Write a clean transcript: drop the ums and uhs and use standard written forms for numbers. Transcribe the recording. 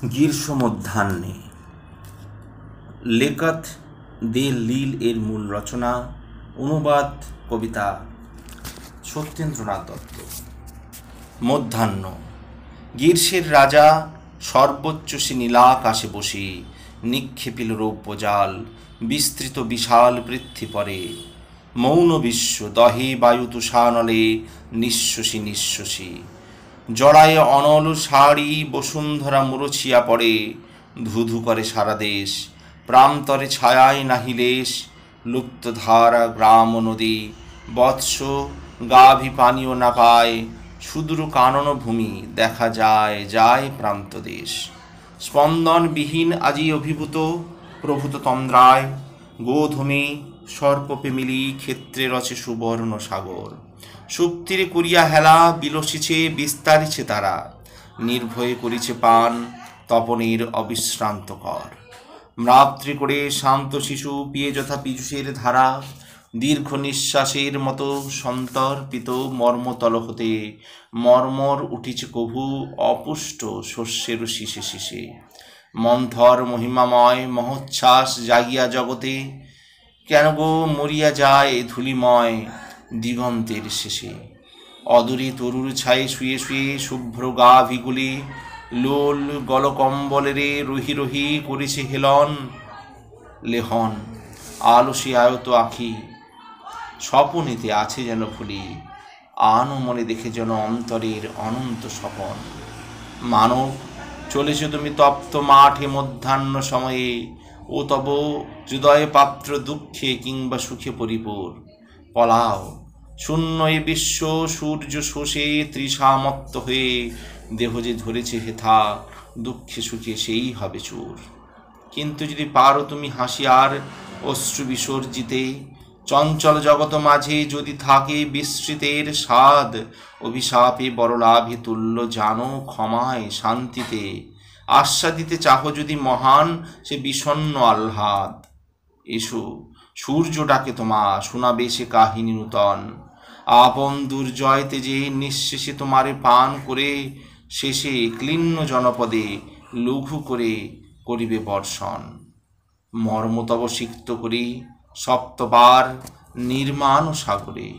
গ্রীষ্ম মধ্যাহ্নে লেখত দে লীল এর মূল রচনা, অনুবাদ কবিতা সত্যেন্দ্রনাথ দত্ত। মধ্যাহ্ন। গ্রীষ্মের রাজা সর্বোচ্চ সে নীলাকাশে বসে নিক্ষেপিল রৌপ্যজাল, বিস্তৃত বিশাল পৃথ্বী পরে। মৌন বিশ্ব দহে বায়ু তুষানলে নিঃশ্বসী নিঃশ্বসী। জড়ায় অনল সারি বসুন্ধরা মুরছিয়া পড়ে। ধুধু করে সারা দেশ, প্রান্তরে ছায়ায় নাহিলেশ। লুপ্ত ধারা গ্রাম নদী, বৎস গাভী পানীয় না পায়। সুদূর কানন ভূমি দেখা যায় যায় প্রান্ত দেশ। স্পন্দনবিহীন আজি অভিভূত প্রভূত তন্দ্রায়। গোধূমে সর্পপে মিলি ক্ষেত্রে রচে সুবর্ণ সাগর। সুপ্তিরে করিয়া হেলা বিলসিছে বিস্তারিছে তারা। নির্ভয়ে করিছে পান তপনের অবিশ্রান্ত কর। ম্রাতৃ করে শান্ত শিশু পিয়ে যথা পীযূষের ধারা। দীর্ঘ নিঃশ্বাসের মতো সন্তর্পিত মর্মতল হতে মর্মর উঠিছে কভু অপুষ্ট শস্যের শিশে শিশে। মন্থর মহিমাময় মহোচ্ছ্বাস জাগিয়া জগতে। কেন গো মরিয়া যায় ধূলিময় দিগন্তের শেষে। অদূরে তরুর ছায়ে শুয়ে শুয়ে শুভ্র গাভীগুলি লোল গলকম্বলেরে রহি রহি করেছে হেলন লেহন। আলসি আয়ত আঁখি স্বপনেতে আছে যেন ফুলি। আনো মনে দেখে যেন অন্তরের অনন্ত স্বপন। মানব চলেছ তুমি তপ্ত মাঠে মধ্যাহ্ন সময়ে। ও তব হৃদয়ে পাত্র দুঃখে কিংবা সুখে পরিপূর। পলাও শূন্য এ বিশ্ব সূর্য শোষে তৃষামত্ত হয়ে। দেহ যে ধরেছে হেথা দুঃখে সুখে সেই হবে চুর। কিন্তু যদি পারো তুমি হাসিয়ার অশ্রু বিসর্জিতে। চঞ্চল জগত মাঝে যদি থাকে বিস্মৃতের স্বাদ। অভিশাপে বড়লাভে তুল্য জানো ক্ষমায় শান্তিতে। আস্বাদিতে চাহ যদি মহান সে বিষণ্ণ আহ্লাদ। এসো সূর্য ডাকে তোমা শোনাবে সে কাহিনী নূতন। আপন দুর্জয়তে যে নিঃশেষে তোমারে পান করে। শেষে ক্লিন্ন জনপদে লঘু করে করিবে বর্ষণ। মর্মতব সিক্ত করি সপ্তবার নির্মাণ সাগরে।